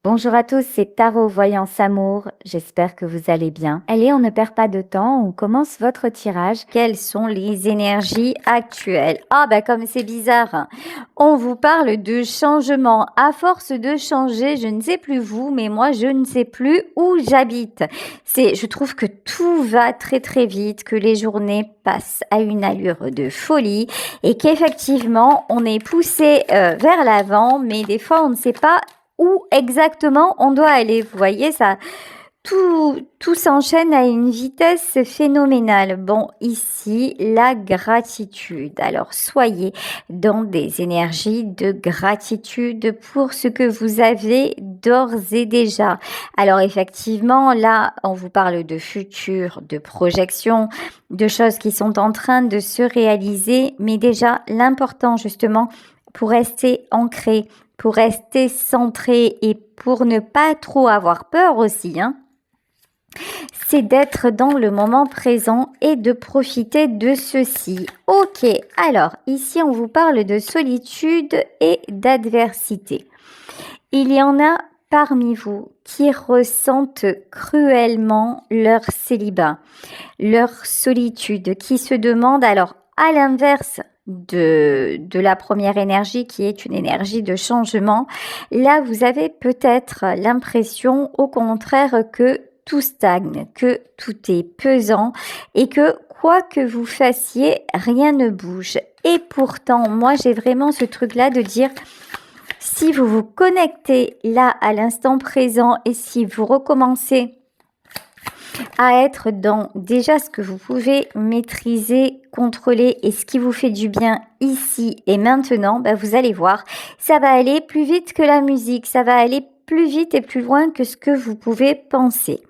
Bonjour à tous, c'est Tarot Voyance Amour. J'espère que vous allez bien. Allez, on ne perd pas de temps, on commence votre tirage. Quelles sont les énergies actuelles? Ah bah comme c'est bizarre, hein. On vous parle de changement. À force de changer, je ne sais plus vous, mais moi je ne sais plus où j'habite. Je trouve que tout va très très vite, que les journées passent à une allure de folie et qu'effectivement on est poussé vers l'avant, mais des fois on ne sait pas où exactement on doit aller. Vous voyez, ça, tout s'enchaîne à une vitesse phénoménale. Bon, ici, la gratitude. Alors, soyez dans des énergies de gratitude pour ce que vous avez d'ores et déjà. Alors, effectivement, là, on vous parle de futur, de projection, de choses qui sont en train de se réaliser. Mais déjà, l'important, justement, pour rester ancré, pour rester centré et pour ne pas trop avoir peur aussi, hein, c'est d'être dans le moment présent et de profiter de ceci. Ok, alors ici on vous parle de solitude et d'adversité. Il y en a parmi vous qui ressentent cruellement leur célibat, leur solitude, qui se demandent alors à l'inverse de la première énergie qui est une énergie de changement, là vous avez peut-être l'impression au contraire que tout stagne, que tout est pesant et que quoi que vous fassiez, rien ne bouge. Et pourtant, moi j'ai vraiment ce truc-là de dire si vous vous connectez là à l'instant présent et si vous recommencez à être dans déjà ce que vous pouvez maîtriser, contrôler et ce qui vous fait du bien ici et maintenant, ben vous allez voir, ça va aller plus vite que la musique, ça va aller plus vite et plus loin que ce que vous pouvez penser.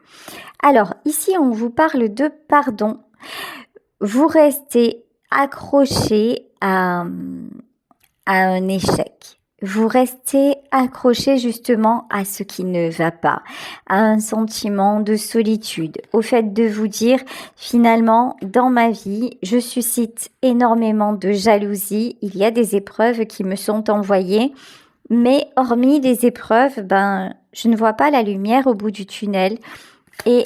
Alors ici, on vous parle de pardon. Vous restez accroché à un échec. Vous restez accroché justement à ce qui ne va pas, à un sentiment de solitude, au fait de vous dire finalement dans ma vie, je suscite énormément de jalousie, il y a des épreuves qui me sont envoyées, mais hormis les épreuves, je ne vois pas la lumière au bout du tunnel. Et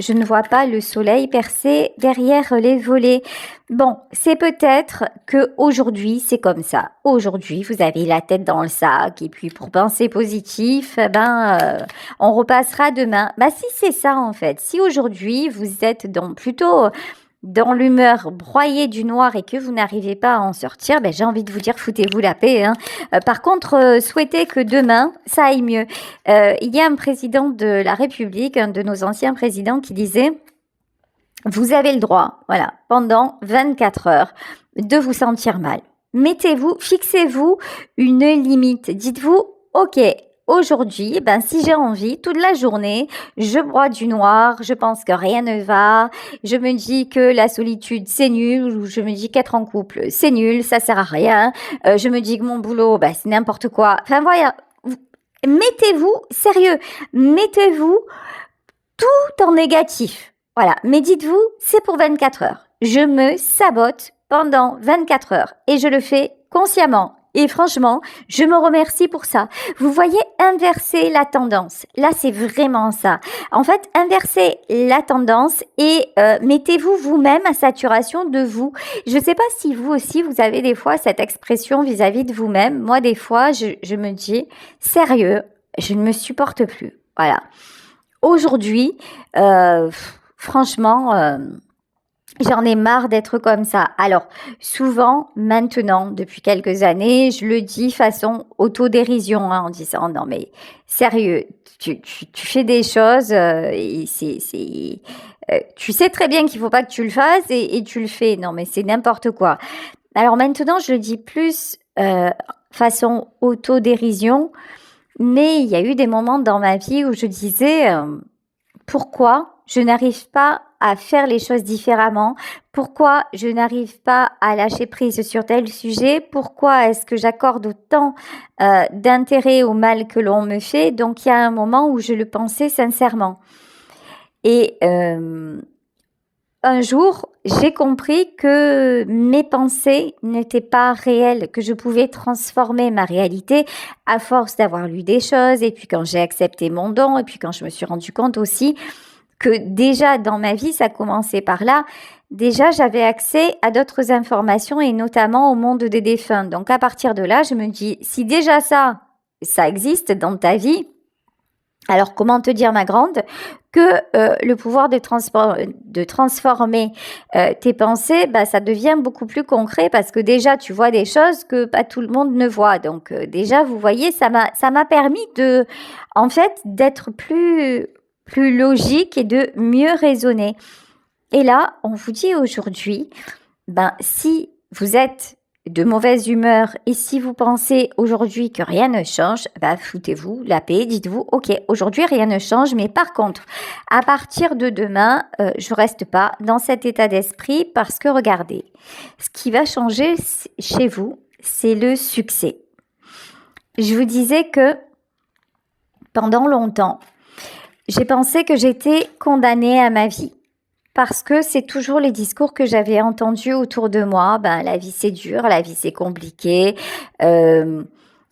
je ne vois pas le soleil percer derrière les volets. Bon, c'est peut-être que aujourd'hui c'est comme ça. Aujourd'hui, vous avez la tête dans le sac et puis pour penser positif, on repassera demain. Si c'est ça en fait. Si aujourd'hui vous êtes plutôt dans l'humeur broyée du noir et que vous n'arrivez pas à en sortir, j'ai envie de vous dire foutez-vous la paix, hein. Par contre, souhaitez que demain, ça aille mieux. Il y a un président de la République, un de nos anciens présidents qui disait « Vous avez le droit, voilà, pendant 24 heures, de vous sentir mal. Fixez-vous une limite. Dites-vous, ok, aujourd'hui, si j'ai envie, toute la journée, je broie du noir, je pense que rien ne va, je me dis que la solitude, c'est nul, ou je me dis qu'être en couple, c'est nul, ça sert à rien, je me dis que mon boulot, c'est n'importe quoi. Enfin, voilà, mettez-vous, sérieux, mettez-vous tout en négatif. Voilà, mais dites-vous, c'est pour 24 heures. Je me sabote pendant 24 heures et je le fais consciemment. Et franchement, je me remercie pour ça. Vous voyez, inverser la tendance. Là, c'est vraiment ça. En fait, inversez la tendance et mettez-vous vous-même à saturation de vous. Je ne sais pas si vous aussi, vous avez des fois cette expression vis-à-vis de vous-même. Moi, des fois, je me dis, sérieux, je ne me supporte plus. Voilà. Aujourd'hui, franchement, j'en ai marre d'être comme ça. Alors, souvent, maintenant, depuis quelques années, je le dis façon autodérision, hein, en disant non mais sérieux, tu fais des choses et tu sais très bien qu'il faut pas que tu le fasses et tu le fais. Non mais c'est n'importe quoi. Alors maintenant, je le dis plus façon autodérision. Mais il y a eu des moments dans ma vie où je disais pourquoi je n'arrive pas à faire les choses différemment, pourquoi je n'arrive pas à lâcher prise sur tel sujet, pourquoi est-ce que j'accorde autant d'intérêt au mal que l'on me fait. Donc il y a un moment où je le pensais sincèrement. Et un jour, j'ai compris que mes pensées n'étaient pas réelles, que je pouvais transformer ma réalité à force d'avoir lu des choses, et puis quand j'ai accepté mon don, et puis quand je me suis rendu compte aussi que déjà dans ma vie, ça commençait par là, déjà j'avais accès à d'autres informations et notamment au monde des défunts. Donc à partir de là, je me dis, si déjà ça existe dans ta vie, alors comment te dire, ma grande, que le pouvoir de transformer tes pensées, bah, ça devient beaucoup plus concret parce que déjà tu vois des choses que pas tout le monde ne voit. Donc déjà, vous voyez, ça m'a permis de, en fait, d'être plus logique et de mieux raisonner. Et là, on vous dit aujourd'hui, ben, si vous êtes de mauvaise humeur et si vous pensez aujourd'hui que rien ne change, ben, foutez-vous la paix, dites-vous, ok, aujourd'hui rien ne change, mais par contre, à partir de demain, je reste pas dans cet état d'esprit parce que regardez, ce qui va changer chez vous, c'est le succès. Je vous disais que pendant longtemps, j'ai pensé que j'étais condamnée à ma vie. Parce que c'est toujours les discours que j'avais entendus autour de moi. Ben, la vie c'est dur, la vie c'est compliqué.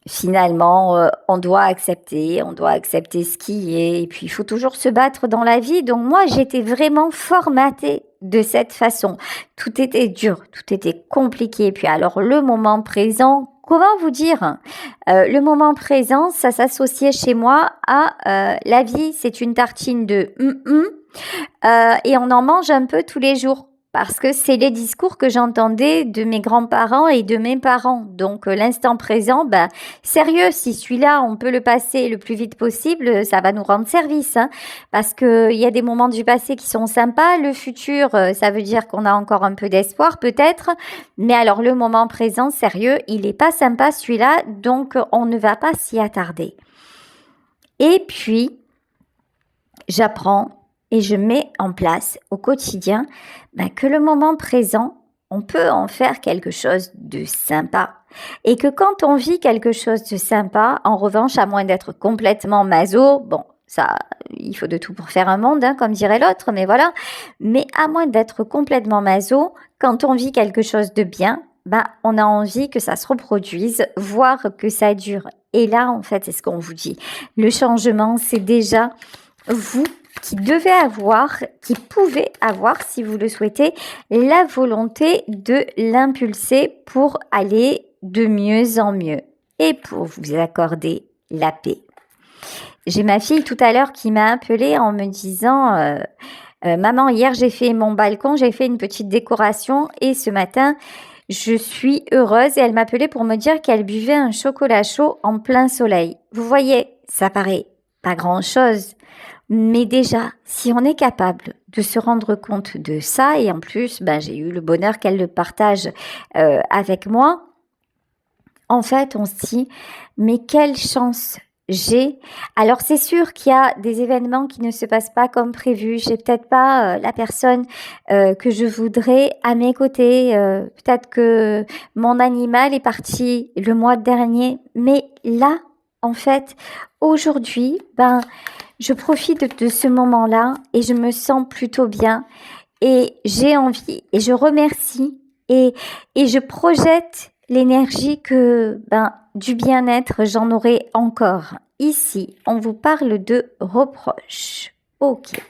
Finalement, on doit accepter ce qui est. Et puis il faut toujours se battre dans la vie. Donc moi, j'étais vraiment formatée de cette façon. Tout était dur, tout était compliqué. Et puis alors le moment présent. Comment vous dire, le moment présent, ça s'associait chez moi à la vie, c'est une tartine de et on en mange un peu tous les jours parce que c'est les discours que j'entendais de mes grands-parents et de mes parents. Donc l'instant présent, ben, sérieux, si celui-là, on peut le passer le plus vite possible, ça va nous rendre service. Hein, parce qu'il y a des moments du passé qui sont sympas. Le futur, ça veut dire qu'on a encore un peu d'espoir peut-être. Mais alors le moment présent, sérieux, il n'est pas sympa celui-là. Donc on ne va pas s'y attarder. Et puis, j'apprends et je mets en place au quotidien que le moment présent, on peut en faire quelque chose de sympa. Et que quand on vit quelque chose de sympa, en revanche, à moins d'être complètement maso, bon, ça, il faut de tout pour faire un monde, hein, comme dirait l'autre, mais voilà. Mais à moins d'être complètement maso, quand on vit quelque chose de bien, on a envie que ça se reproduise, voire que ça dure. Et là, en fait, c'est ce qu'on vous dit. Le changement, c'est déjà vous qui devez avoir, qui pouvez avoir, si vous le souhaitez, la volonté de l'impulser pour aller de mieux en mieux et pour vous accorder la paix. J'ai ma fille tout à l'heure qui m'a appelée en me disant maman, hier j'ai fait mon balcon, j'ai fait une petite décoration et ce matin je suis heureuse. Et elle m'appelait pour me dire qu'elle buvait un chocolat chaud en plein soleil. Vous voyez, ça paraît pas grand-chose. Mais déjà, si on est capable de se rendre compte de ça, et en plus, j'ai eu le bonheur qu'elle le partage avec moi, en fait, on se dit, mais quelle chance j'ai. Alors, c'est sûr qu'il y a des événements qui ne se passent pas comme prévu. J'ai peut-être pas la personne que je voudrais à mes côtés. Peut-être que mon animal est parti le mois dernier. Mais là, en fait, aujourd'hui, je profite de ce moment-là et je me sens plutôt bien et j'ai envie et je remercie et je projette l'énergie que du bien-être, j'en aurai encore. Ici, on vous parle de reproches. Ok.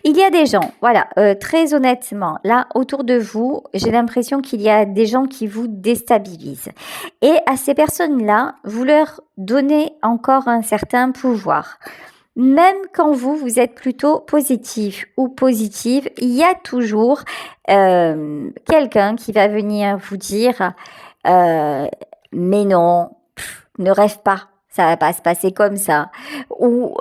Il y a des gens, voilà, très honnêtement, là, autour de vous, j'ai l'impression qu'il y a des gens qui vous déstabilisent. Et à ces personnes-là, vous leur donnez encore un certain pouvoir. Même quand vous êtes plutôt positif ou positive, il y a toujours quelqu'un qui va venir vous dire mais non, ne rêve pas, ça va pas se passer comme ça, ou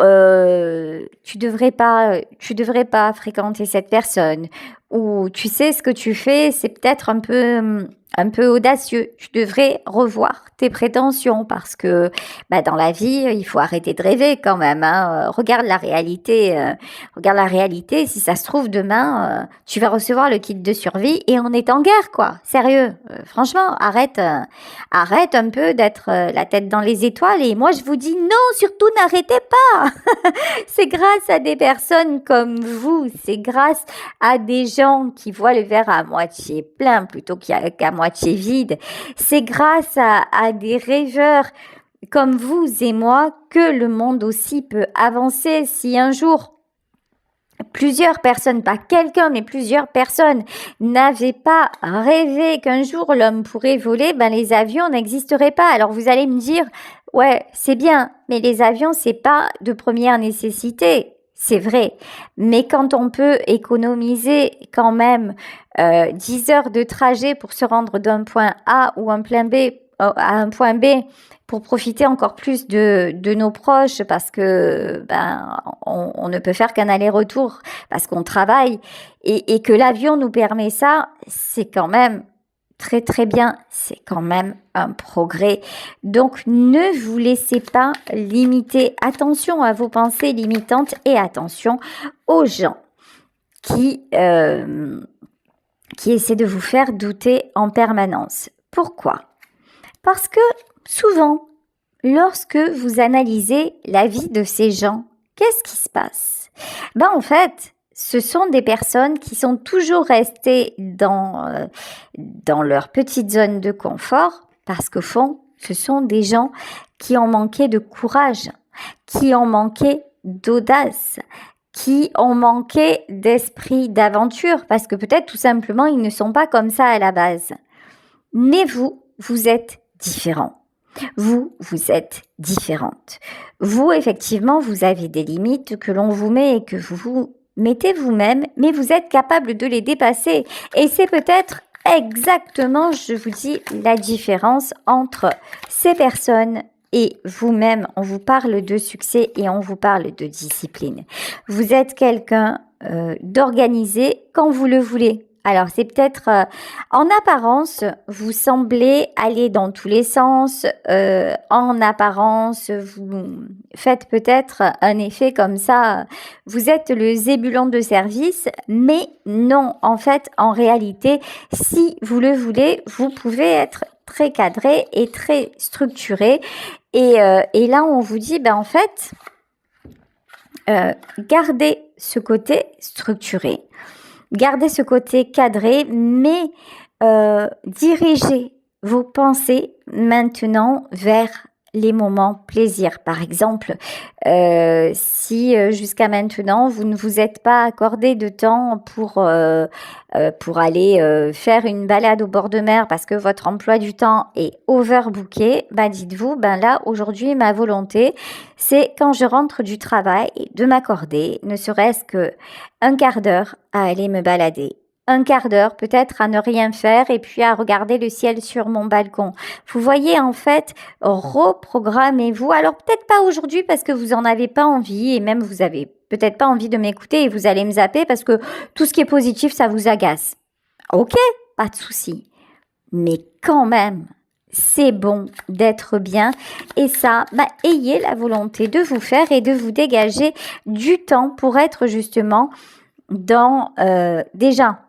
tu devrais pas fréquenter cette personne, ou tu sais ce que tu fais, c'est peut-être un peu un peu audacieux. Tu devrais revoir tes prétentions parce que dans la vie, il faut arrêter de rêver quand même. Hein. Regarde la réalité. Regarde la réalité. Si ça se trouve, demain, tu vas recevoir le kit de survie et on est en guerre, quoi. Sérieux. Franchement, arrête un peu d'être la tête dans les étoiles. Et moi, je vous dis non, surtout n'arrêtez pas. C'est grâce à des personnes comme vous. C'est grâce à des gens qui voient le verre à moitié plein plutôt qu'à moitié vide. C'est grâce à des rêveurs comme vous et moi que le monde aussi peut avancer. Si un jour plusieurs personnes, pas quelqu'un, mais plusieurs personnes n'avaient pas rêvé qu'un jour l'homme pourrait voler, les avions n'existeraient pas. Alors vous allez me dire, ouais, c'est bien, mais les avions, c'est pas de première nécessité. C'est vrai, mais quand on peut économiser quand même 10 heures de trajet pour se rendre d'un point A ou un point B à un point B pour profiter encore plus de nos proches parce que on ne peut faire qu'un aller-retour parce qu'on travaille et que l'avion nous permet ça, c'est quand même très très bien, c'est quand même un progrès. Donc ne vous laissez pas limiter. Attention à vos pensées limitantes et attention aux gens qui essaient de vous faire douter en permanence. Pourquoi ? Parce que souvent, lorsque vous analysez la vie de ces gens, qu'est-ce qui se passe ? En fait, ce sont des personnes qui sont toujours restées dans leur petite zone de confort parce qu'au fond, ce sont des gens qui ont manqué de courage, qui ont manqué d'audace, qui ont manqué d'esprit d'aventure parce que peut-être tout simplement, ils ne sont pas comme ça à la base. Mais vous êtes différent. Vous êtes différente. Vous, effectivement, vous avez des limites que l'on vous met et que vous mettez vous-même, mais vous êtes capable de les dépasser. Et c'est peut-être exactement, je vous dis, la différence entre ces personnes et vous-même. On vous parle de succès et on vous parle de discipline. Vous êtes quelqu'un d'organisé quand vous le voulez. Alors, c'est peut-être, en apparence, vous semblez aller dans tous les sens. En apparence, vous faites peut-être un effet comme ça. Vous êtes le zébulon de service, mais non. En fait, en réalité, si vous le voulez, vous pouvez être très cadré et très structuré. Et là, on vous dit, en fait, gardez ce côté structuré. Gardez ce côté cadré, mais dirigez vos pensées maintenant vers les moments plaisir. Par exemple, si jusqu'à maintenant, vous ne vous êtes pas accordé de temps pour aller faire une balade au bord de mer parce que votre emploi du temps est overbooké, dites-vous, là, aujourd'hui, ma volonté, c'est quand je rentre du travail de m'accorder, ne serait-ce que un quart d'heure à aller me balader. Un quart d'heure peut-être à ne rien faire et puis à regarder le ciel sur mon balcon. Vous voyez, en fait, reprogrammez-vous. Alors peut-être pas aujourd'hui parce que vous en avez pas envie et même vous avez peut-être pas envie de m'écouter et vous allez me zapper parce que tout ce qui est positif, ça vous agace. Ok, pas de souci. Mais quand même, c'est bon d'être bien et ça, ayez la volonté de vous faire et de vous dégager du temps pour être justement dans déjà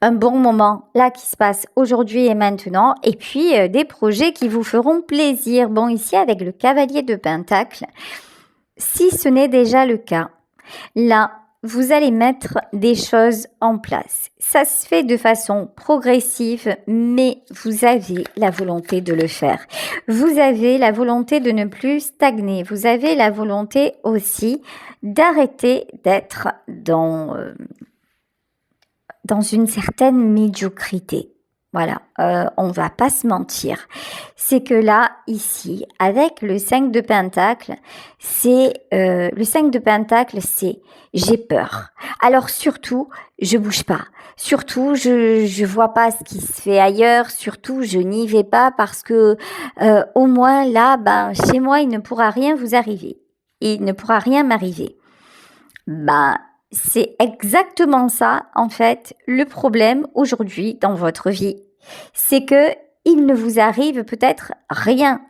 un bon moment là qui se passe aujourd'hui et maintenant et puis des projets qui vous feront plaisir. Bon, ici avec le cavalier de Pentacle, si ce n'est déjà le cas, là, vous allez mettre des choses en place. Ça se fait de façon progressive, mais vous avez la volonté de le faire. Vous avez la volonté de ne plus stagner. Vous avez la volonté aussi d'arrêter d'être dans une certaine médiocrité. Voilà, on va pas se mentir. C'est que là, ici, avec le 5 de Pentacle, c'est j'ai peur. Alors surtout, je bouge pas. Surtout, je vois pas ce qui se fait ailleurs. Surtout, je n'y vais pas parce que au moins là, chez moi, il ne pourra rien vous arriver. Il ne pourra rien m'arriver. C'est exactement ça, en fait, le problème aujourd'hui dans votre vie. c'est que il ne vous arrive peut-être rien.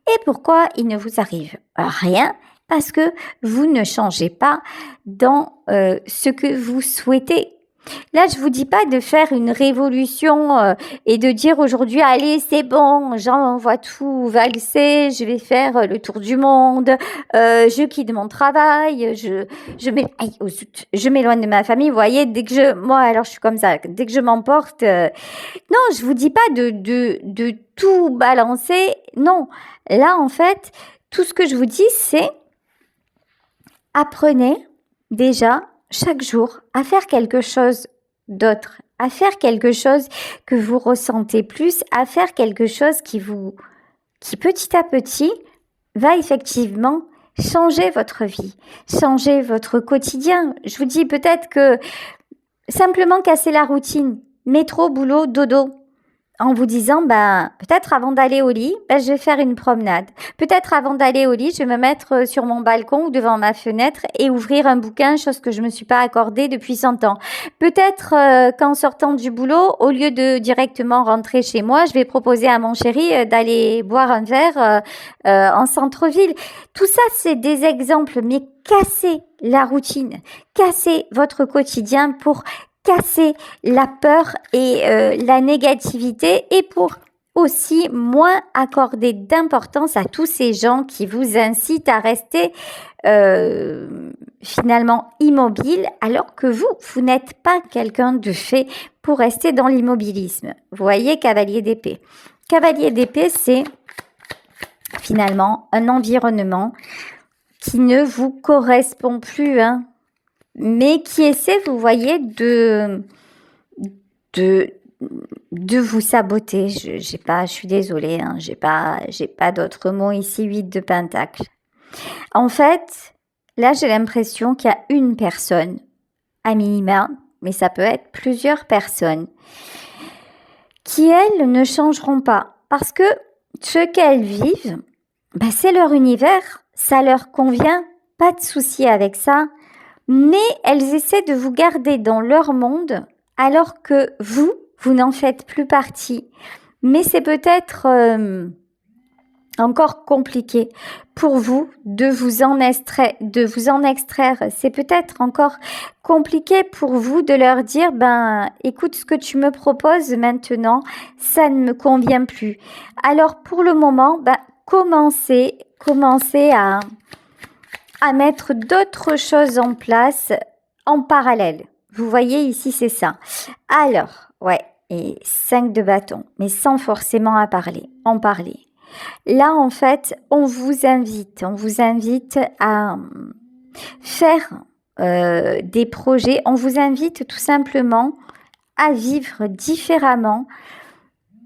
Et pourquoi il ne vous arrive rien? Parce que vous ne changez pas dans ce que vous souhaitez. Là, je vous dis pas de faire une révolution et de dire aujourd'hui, allez, c'est bon, j'envoie tout valser, je vais faire le tour du monde, je quitte mon travail, je m'éloigne de ma famille. Vous voyez, moi, alors je suis comme ça, dès que je m'emporte, non, je vous dis pas de tout balancer. Non, là, en fait, tout ce que je vous dis, c'est apprenez déjà chaque jour à faire quelque chose d'autre, à faire quelque chose que vous ressentez plus, à faire quelque chose qui petit à petit va effectivement changer votre vie, changer votre quotidien. Je vous dis peut-être que simplement casser la routine, métro, boulot, dodo, en vous disant, peut-être avant d'aller au lit, je vais faire une promenade. Peut-être avant d'aller au lit, je vais me mettre sur mon balcon ou devant ma fenêtre et ouvrir un bouquin, chose que je me suis pas accordée depuis 100 ans. Peut-être qu'en sortant du boulot, au lieu de directement rentrer chez moi, je vais proposer à mon chéri d'aller boire un verre en centre-ville. Tout ça, c'est des exemples, mais cassez la routine, cassez votre quotidien pour casser la peur et la négativité et pour aussi moins accorder d'importance à tous ces gens qui vous incitent à rester finalement immobile alors que vous n'êtes pas quelqu'un de fait pour rester dans l'immobilisme. Vous voyez, cavalier d'épée. Cavalier d'épée, c'est finalement un environnement qui ne vous correspond plus, mais qui essaie, vous voyez, de vous saboter. Je suis désolée, j'ai pas d'autres mots ici. 8 de pentacle. En fait, là, j'ai l'impression qu'il y a une personne, à minima, mais ça peut être plusieurs personnes, qui, elles, ne changeront pas. Parce que ce qu'elles vivent, c'est leur univers, ça leur convient, pas de souci avec ça. Mais elles essaient de vous garder dans leur monde alors que vous n'en faites plus partie. Mais c'est peut-être encore compliqué pour vous de vous en extraire. C'est peut-être encore compliqué pour vous de leur dire, écoute, ce que tu me proposes maintenant, ça ne me convient plus. Alors pour le moment, commencez à mettre d'autres choses en place en parallèle. Vous voyez ici, c'est ça. Alors, et 5 de bâton, mais sans forcément en parler. Là, en fait, on vous invite à faire des projets. On vous invite tout simplement à vivre différemment,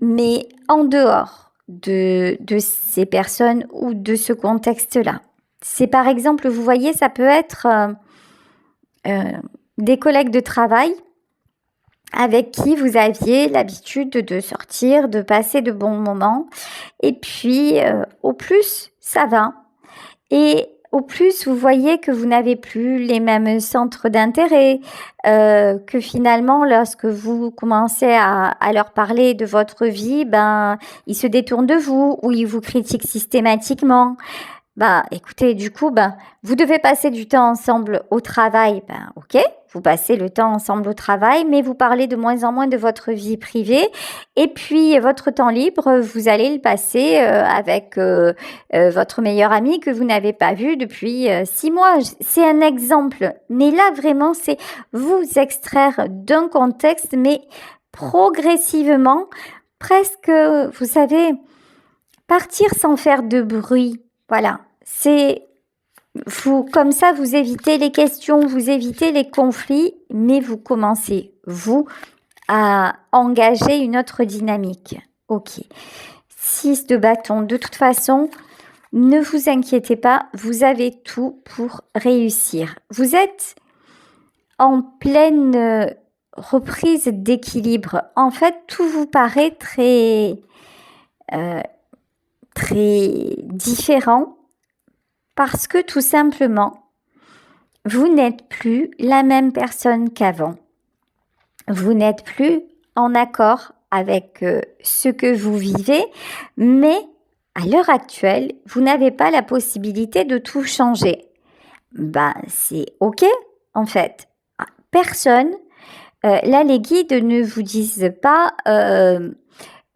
mais en dehors de ces personnes ou de ce contexte-là. C'est par exemple, vous voyez, ça peut être des collègues de travail avec qui vous aviez l'habitude de sortir, de passer de bons moments. Et puis, au plus, ça va. Et au plus, vous voyez que vous n'avez plus les mêmes centres d'intérêt, que finalement, lorsque vous commencez à leur parler de votre vie, ils se détournent de vous ou ils vous critiquent systématiquement. Écoutez, du coup, vous devez passer du temps ensemble au travail. Ok, vous passez le temps ensemble au travail, mais vous parlez de moins en moins de votre vie privée. Et puis, votre temps libre, vous allez le passer avec votre meilleur ami que vous n'avez pas vu depuis 6 mois. C'est un exemple. Mais là, vraiment, c'est vous extraire d'un contexte, mais progressivement, presque, vous savez, partir sans faire de bruit. Voilà, c'est vous, comme ça, vous évitez les questions, vous évitez les conflits, mais vous commencez, vous, à engager une autre dynamique. Ok, 6 de bâton. De toute façon, ne vous inquiétez pas, vous avez tout pour réussir. Vous êtes en pleine reprise d'équilibre. En fait, tout vous paraît très différent parce que tout simplement, vous n'êtes plus la même personne qu'avant. Vous n'êtes plus en accord avec ce que vous vivez, mais à l'heure actuelle, vous n'avez pas la possibilité de tout changer. Ben, c'est OK, en fait. Personne, là, les guides ne vous disent pas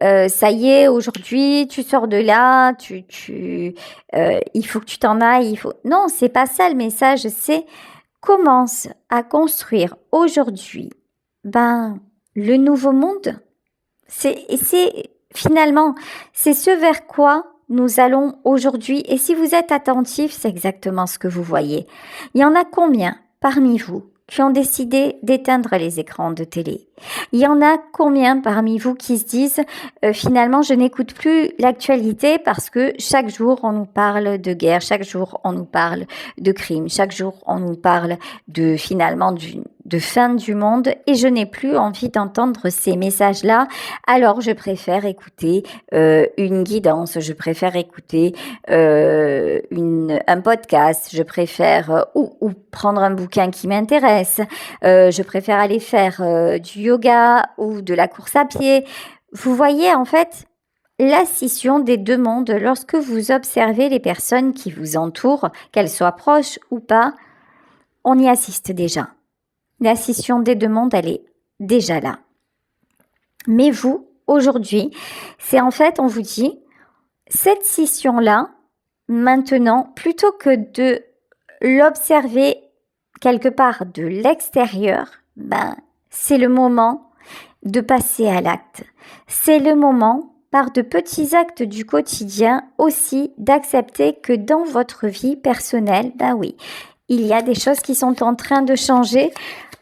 ça y est, aujourd'hui, tu sors de là, il faut que tu t'en ailles. Non, c'est pas ça le message. C'est commence à construire aujourd'hui le nouveau monde. C'est finalement, c'est ce vers quoi nous allons aujourd'hui. Et si vous êtes attentif, c'est exactement ce que vous voyez. Il y en a combien parmi vous qui ont décidé d'éteindre les écrans de télé? Il y en a combien parmi vous qui se disent finalement je n'écoute plus l'actualité parce que chaque jour on nous parle de guerre, chaque jour on nous parle de crimes, chaque jour on nous parle de finalement de fin du monde et je n'ai plus envie d'entendre ces messages-là. Alors je préfère écouter une guidance, je préfère écouter un podcast, je préfère ou prendre un bouquin qui m'intéresse, je préfère aller faire du yoga ou de la course à pied. Vous voyez en fait la scission des deux mondes lorsque vous observez les personnes qui vous entourent, qu'elles soient proches ou pas, on y assiste déjà. La scission des deux mondes, elle est déjà là. Mais vous, aujourd'hui, c'est en fait, on vous dit, cette scission-là, maintenant, plutôt que de l'observer quelque part de l'extérieur, c'est le moment de passer à l'acte. C'est le moment, par de petits actes du quotidien, aussi d'accepter que dans votre vie personnelle, oui, il y a des choses qui sont en train de changer,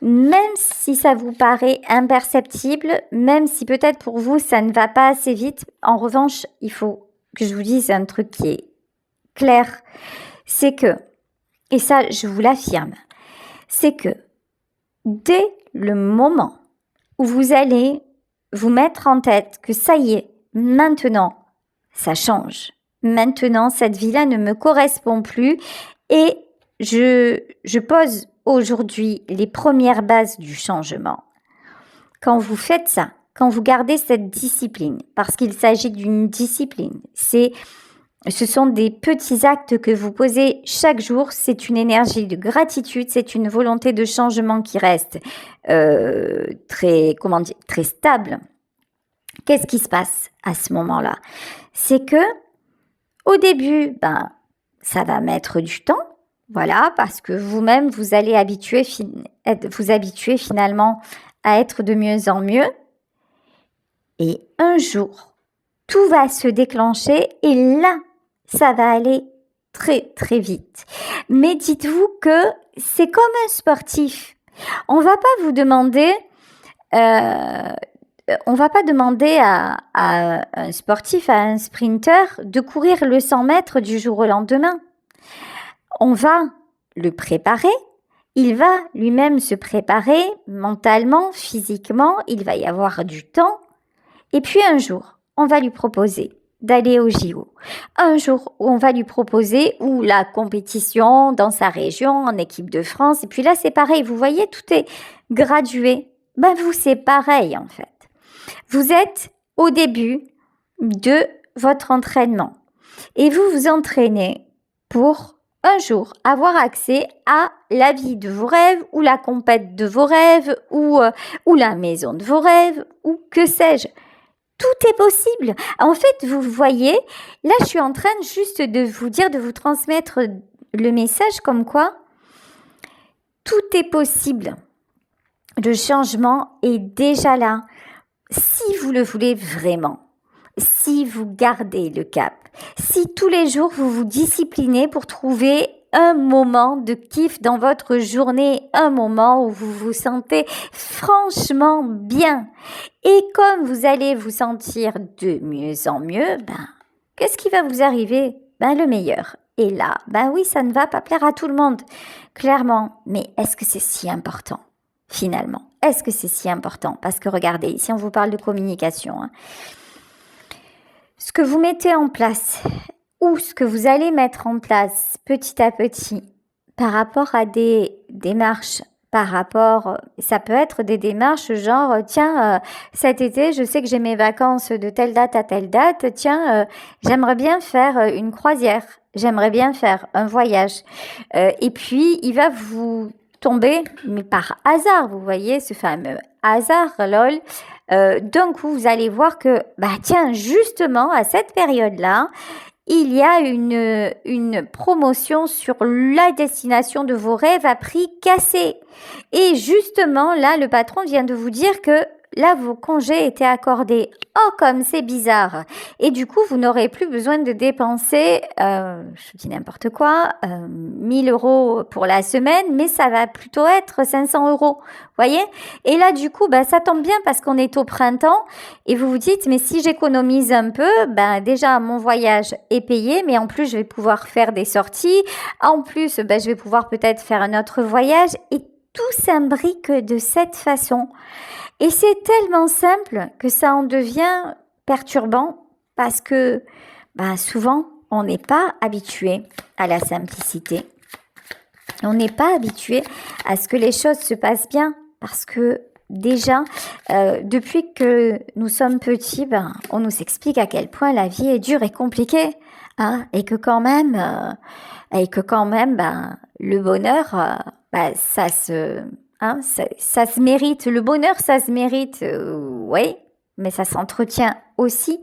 même si ça vous paraît imperceptible, même si peut-être pour vous ça ne va pas assez vite. En revanche, il faut que je vous dise un truc qui est clair, c'est que, et ça je vous l'affirme, c'est que dès le moment où vous allez vous mettre en tête que ça y est, maintenant, ça change. Maintenant, cette vie-là ne me correspond plus et je pose aujourd'hui les premières bases du changement. Quand vous faites ça, quand vous gardez cette discipline, parce qu'il s'agit d'une discipline, ce sont des petits actes que vous posez chaque jour, c'est une énergie de gratitude, c'est une volonté de changement qui reste très stable. Qu'est-ce qui se passe à ce moment-là? C'est que au début, ça va mettre du temps, voilà, parce que vous-même, vous allez vous habituer finalement à être de mieux en mieux. Et un jour, tout va se déclencher et là, ça va aller très très vite. Mais dites-vous que c'est comme un sportif. On va pas vous demander, on va pas demander à un sportif, à un sprinter de courir le 100 mètres du jour au lendemain. On va le préparer. Il va lui-même se préparer mentalement, physiquement. Il va y avoir du temps. Et puis un jour, on va lui proposer d'aller au JO. Un jour, on va lui proposer ou la compétition dans sa région, en équipe de France. Et puis là, c'est pareil. Vous voyez, tout est gradué. Vous, c'est pareil en fait. Vous êtes au début de votre entraînement. Et vous vous entraînez pour un jour avoir accès à la vie de vos rêves ou la compète de vos rêves ou la maison de vos rêves ou que sais-je. Tout est possible. En fait, vous voyez, là, je suis en train juste de vous dire, de vous transmettre le message comme quoi tout est possible. Le changement est déjà là. Si vous le voulez vraiment, si vous gardez le cap, si tous les jours vous vous disciplinez pour trouver un moment de kiff dans votre journée, un moment où vous vous sentez franchement bien. Et comme vous allez vous sentir de mieux en mieux, qu'est-ce qui va vous arriver? Le meilleur. Et là, oui, ça ne va pas plaire à tout le monde, clairement. Mais est-ce que c'est si important, finalement? Est-ce que c'est si important? Parce que regardez, ici on vous parle de communication. Ce que vous mettez en place ou ce que vous allez mettre en place petit à petit par rapport à des démarches par rapport, ça peut être des démarches genre, tiens, cet été, je sais que j'ai mes vacances de telle date à telle date, tiens, j'aimerais bien faire une croisière, j'aimerais bien faire un voyage. Et puis, il va vous tomber, mais par hasard, vous voyez, ce fameux hasard, lol. D'un coup, vous allez voir que, bah tiens, justement, à cette période-là, il y a une promotion sur la destination de vos rêves à prix cassé. Et justement, là, le patron vient de vous dire que là, vos congés étaient accordés. Oh, comme c'est bizarre. Et du coup, vous n'aurez plus besoin de dépenser, je dis n'importe quoi, 1000 euros pour la semaine, mais ça va plutôt être 500 euros. Voyez? Et là, du coup, bah, ça tombe bien parce qu'on est au printemps et vous vous dites, mais si j'économise un peu, ben, déjà, mon voyage est payé, mais en plus, je vais pouvoir faire des sorties. En plus, ben, je vais pouvoir peut-être faire un autre voyage et tout s'imbrique de cette façon. Et c'est tellement simple que ça en devient perturbant parce que ben, souvent, on n'est pas habitué à la simplicité. On n'est pas habitué à ce que les choses se passent bien parce que déjà, depuis que nous sommes petits, ben, on nous explique à quel point la vie est dure et compliquée. Hein, et que quand même, ben, le bonheur, ben, ça se mérite. Le bonheur, ça se mérite, oui, mais ça s'entretient aussi.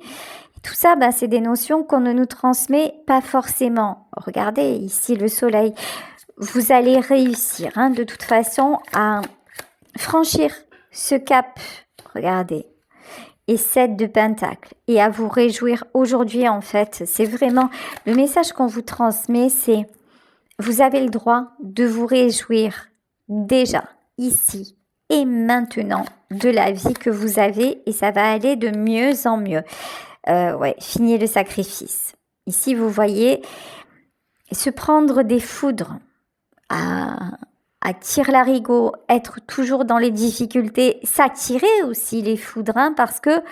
Et tout ça, ben, c'est des notions qu'on ne nous transmet pas forcément. Regardez ici le soleil. Vous allez réussir, hein, de toute façon, à franchir ce cap. Regardez. Et 7 de pentacle. Et à vous réjouir aujourd'hui, en fait. C'est vraiment le message qu'on vous transmet, c'est vous avez le droit de vous réjouir déjà, ici et maintenant, de la vie que vous avez et ça va aller de mieux en mieux. Ouais, fini le sacrifice. Ici, vous voyez, se prendre des foudres à tire-larigot, être toujours dans les difficultés, s'attirer aussi les foudres, hein, parce que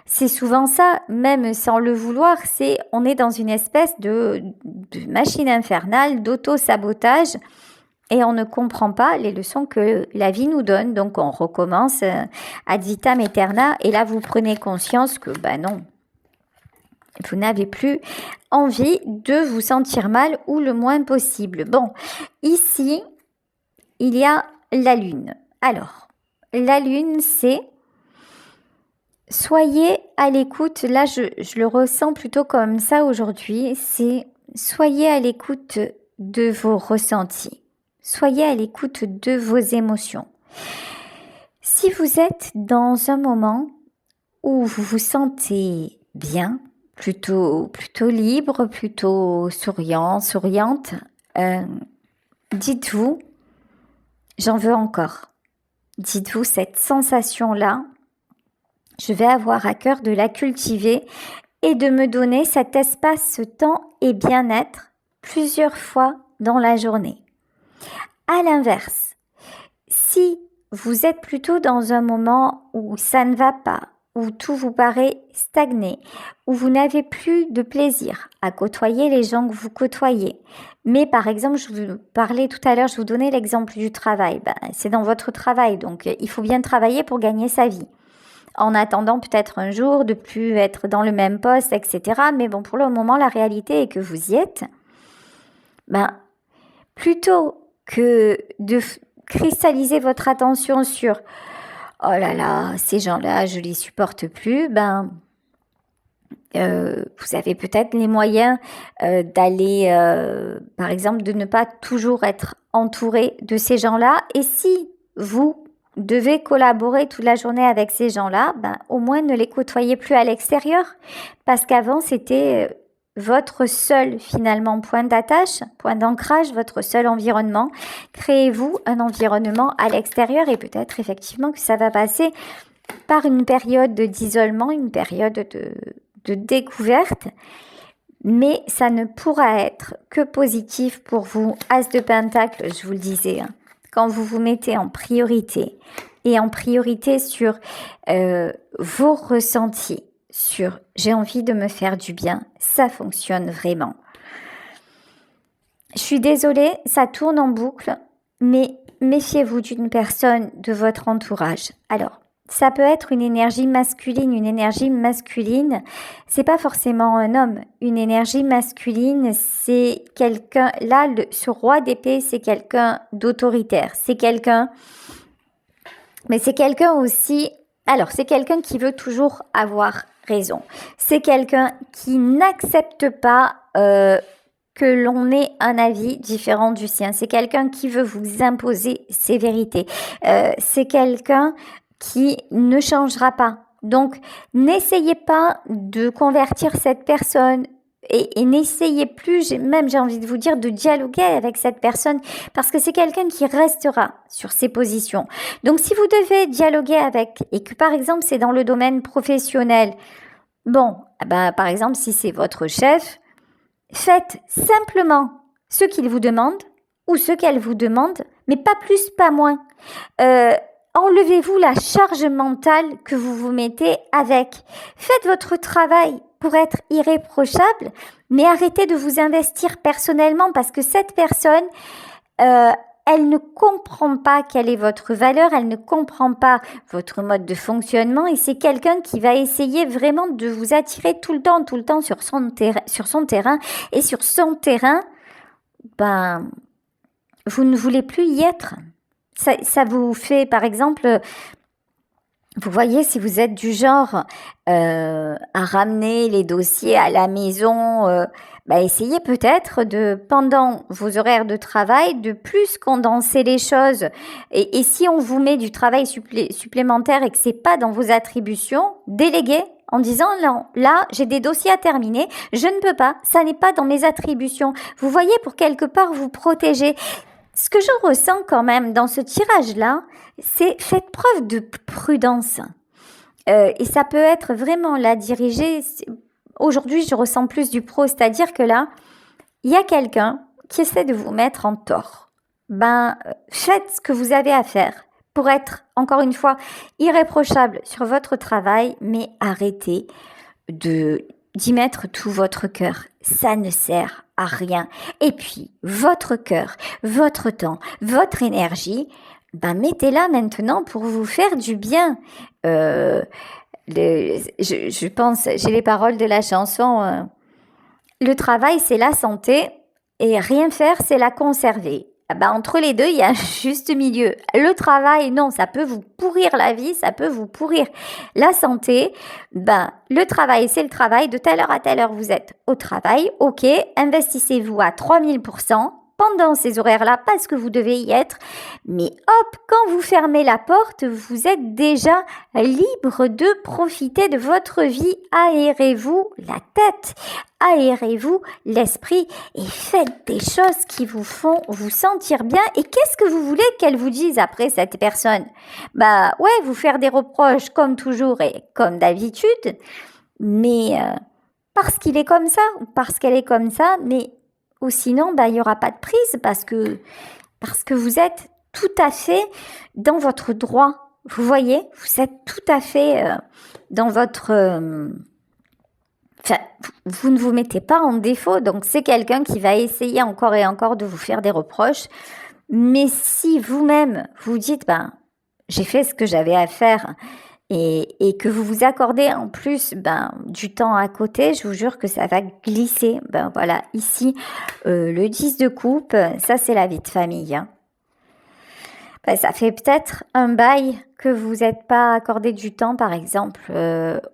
c'est souvent ça, même sans le vouloir, on est dans une espèce de machine infernale, d'auto-sabotage, et on ne comprend pas les leçons que la vie nous donne. Donc on recommence ad vitam aeterna, et là vous prenez conscience que, ben non, vous n'avez plus envie de vous sentir mal ou le moins possible. Bon, ici, il y a la lune. Alors, la lune, c'est soyez à l'écoute. Là, je le ressens plutôt comme ça aujourd'hui. C'est soyez à l'écoute de vos ressentis. Soyez à l'écoute de vos émotions. Si vous êtes dans un moment où vous vous sentez bien, plutôt libre, plutôt souriante, dites-vous, j'en veux encore. Dites-vous cette sensation-là, je vais avoir à cœur de la cultiver et de me donner cet espace, temps et bien-être plusieurs fois dans la journée. À l'inverse, si vous êtes plutôt dans un moment où ça ne va pas, où tout vous paraît stagné, où vous n'avez plus de plaisir à côtoyer les gens que vous côtoyez. Mais par exemple, je vous parlais tout à l'heure, je vous donnais l'exemple du travail. Ben, c'est dans votre travail, donc il faut bien travailler pour gagner sa vie. En attendant peut-être un jour de plus être dans le même poste, etc. Mais bon, pour le moment, la réalité est que vous y êtes. Ben, plutôt que de cristalliser votre attention sur oh là là, ces gens-là, je les supporte plus, ben, vous avez peut-être les moyens d'aller, par exemple, de ne pas toujours être entouré de ces gens-là. Et si vous devez collaborer toute la journée avec ces gens-là, ben, au moins ne les côtoyez plus à l'extérieur. Parce qu'avant, c'était votre seul, finalement, point d'attache, point d'ancrage, votre seul environnement. Créez-vous un environnement à l'extérieur et peut-être effectivement que ça va passer par une période d'isolement, une période de découverte, mais ça ne pourra être que positif pour vous. As de Pentacle, je vous le disais, hein, quand vous vous mettez en priorité et en priorité sur vos ressentis, sur j'ai envie de me faire du bien, ça fonctionne vraiment. Je suis désolée, ça tourne en boucle. Mais méfiez-vous d'une personne de votre entourage. Alors, ça peut être une énergie masculine. Une énergie masculine, c'est pas forcément un homme. Une énergie masculine, c'est quelqu'un, là, ce roi d'épée, c'est quelqu'un d'autoritaire. C'est quelqu'un, mais c'est quelqu'un aussi, alors c'est quelqu'un qui veut toujours avoir raison. C'est quelqu'un qui n'accepte pas que l'on ait un avis différent du sien. C'est quelqu'un qui veut vous imposer ses vérités. C'est quelqu'un qui ne changera pas. Donc, n'essayez pas de convertir cette personne et n'essayez plus, j'ai envie de vous dire, de dialoguer avec cette personne parce que c'est quelqu'un qui restera sur ses positions. Donc, si vous devez dialoguer avec et que, par exemple, c'est dans le domaine professionnel, bon, par exemple, si c'est votre chef, faites simplement ce qu'il vous demande ou ce qu'elle vous demande, mais pas plus, pas moins. Enlevez-vous la charge mentale que vous vous mettez avec. Faites votre travail pour être irréprochable, mais arrêtez de vous investir personnellement parce que cette personne, elle ne comprend pas quelle est votre valeur, elle ne comprend pas votre mode de fonctionnement et c'est quelqu'un qui va essayer vraiment de vous attirer tout le temps sur son terrain et sur son terrain, vous ne voulez plus y être. Ça vous fait, par exemple, vous voyez, si vous êtes du genre à ramener les dossiers à la maison, essayez peut-être de, pendant vos horaires de travail, de plus condenser les choses. Et si on vous met du travail supplémentaire et que c'est pas dans vos attributions, déléguez en disant non, là, j'ai des dossiers à terminer, je ne peux pas, ça n'est pas dans mes attributions. Vous voyez, pour quelque part vous protéger. Ce que je ressens quand même dans ce tirage-là, c'est faites preuve de prudence. Et ça peut être vraiment là dirigé. Aujourd'hui, je ressens plus du pro, c'est-à-dire que là, il y a quelqu'un qui essaie de vous mettre en tort. Faites ce que vous avez à faire pour être, encore une fois, irréprochable sur votre travail, mais arrêtez d'y mettre tout votre cœur. Ça ne sert à rien. Et puis, votre cœur, votre temps, votre énergie, mettez-la maintenant pour vous faire du bien. Je pense, j'ai les paroles de la chanson. Le travail, c'est la santé et rien faire, c'est la conserver. Entre les deux, il y a un juste milieu. Le travail, non, ça peut vous pourrir la vie, ça peut vous pourrir la santé. Le travail, c'est le travail. De telle heure à telle heure, vous êtes au travail. Ok, investissez-vous à 3000% pendant ces horaires-là parce que vous devez y être. Mais hop, quand vous fermez la porte, vous êtes déjà libre de profiter de votre vie. Aérez-vous la tête, aérez-vous l'esprit et faites des choses qui vous font vous sentir bien. Et qu'est-ce que vous voulez qu'elle vous dise après, cette personne? Vous faire des reproches comme toujours et comme d'habitude, mais parce qu'il est comme ça ou parce qu'elle est comme ça, mais ou sinon, il n'y aura pas de prise parce que vous êtes tout à fait dans votre droit. Vous voyez, vous êtes tout à fait dans votre... vous ne vous mettez pas en défaut. Donc, c'est quelqu'un qui va essayer encore et encore de vous faire des reproches. Mais si vous-même, vous dites, j'ai fait ce que j'avais à faire et que vous vous accordez en plus du temps à côté, je vous jure que ça va glisser. Voilà, ici, le 10 de coupe, ça c'est la vie de famille. Ça fait peut-être un bail que vous n'êtes pas accordé du temps, par exemple,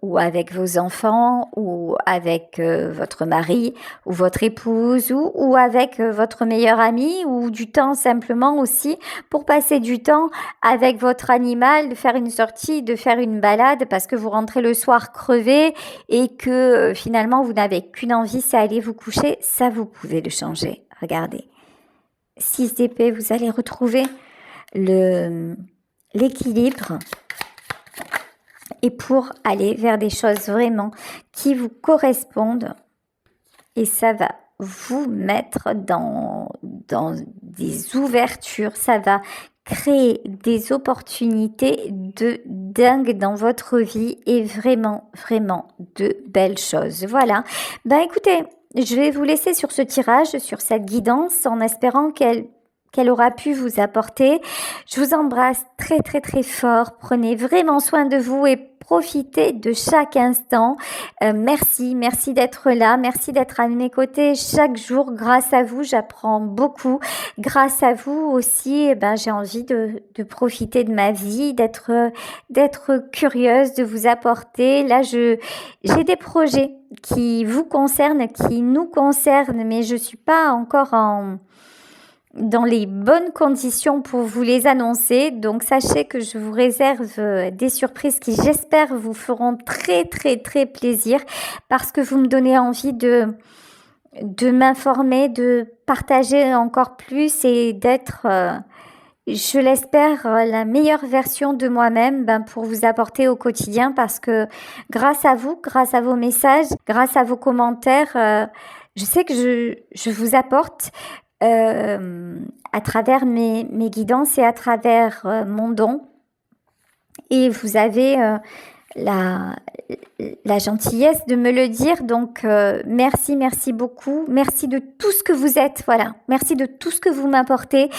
ou avec vos enfants, ou avec votre mari, ou votre épouse, ou avec votre meilleur ami, ou du temps simplement aussi pour passer du temps avec votre animal, de faire une sortie, de faire une balade, parce que vous rentrez le soir crevé et que finalement vous n'avez qu'une envie, c'est aller vous coucher. Ça, vous pouvez le changer. Regardez. 6 d'épée, vous allez retrouver l'équilibre et pour aller vers des choses vraiment qui vous correspondent et ça va vous mettre dans des ouvertures, ça va créer des opportunités de dingue dans votre vie et vraiment de belles choses. Voilà, écoutez, je vais vous laisser sur ce tirage, sur cette guidance en espérant qu'elle qu'elle aura pu vous apporter. Je vous embrasse très très très fort. Prenez vraiment soin de vous et profitez de chaque instant. Merci d'être là. Merci d'être à mes côtés chaque jour. Grâce à vous, j'apprends beaucoup. Grâce à vous aussi, j'ai envie de profiter de ma vie, d'être curieuse, de vous apporter. Là, j'ai des projets qui vous concernent, qui nous concernent, mais je suis pas encore dans les bonnes conditions pour vous les annoncer. Donc, sachez que je vous réserve des surprises qui, j'espère, vous feront très, très, très plaisir parce que vous me donnez envie de m'informer, de partager encore plus et d'être, je l'espère, la meilleure version de moi-même pour vous apporter au quotidien parce que grâce à vous, grâce à vos messages, grâce à vos commentaires, je sais que je vous apporte à travers mes guidances et à travers mon don. Et vous avez la gentillesse de me le dire. Donc, merci beaucoup. Merci de tout ce que vous êtes. Voilà. Merci de tout ce que vous m'apportez.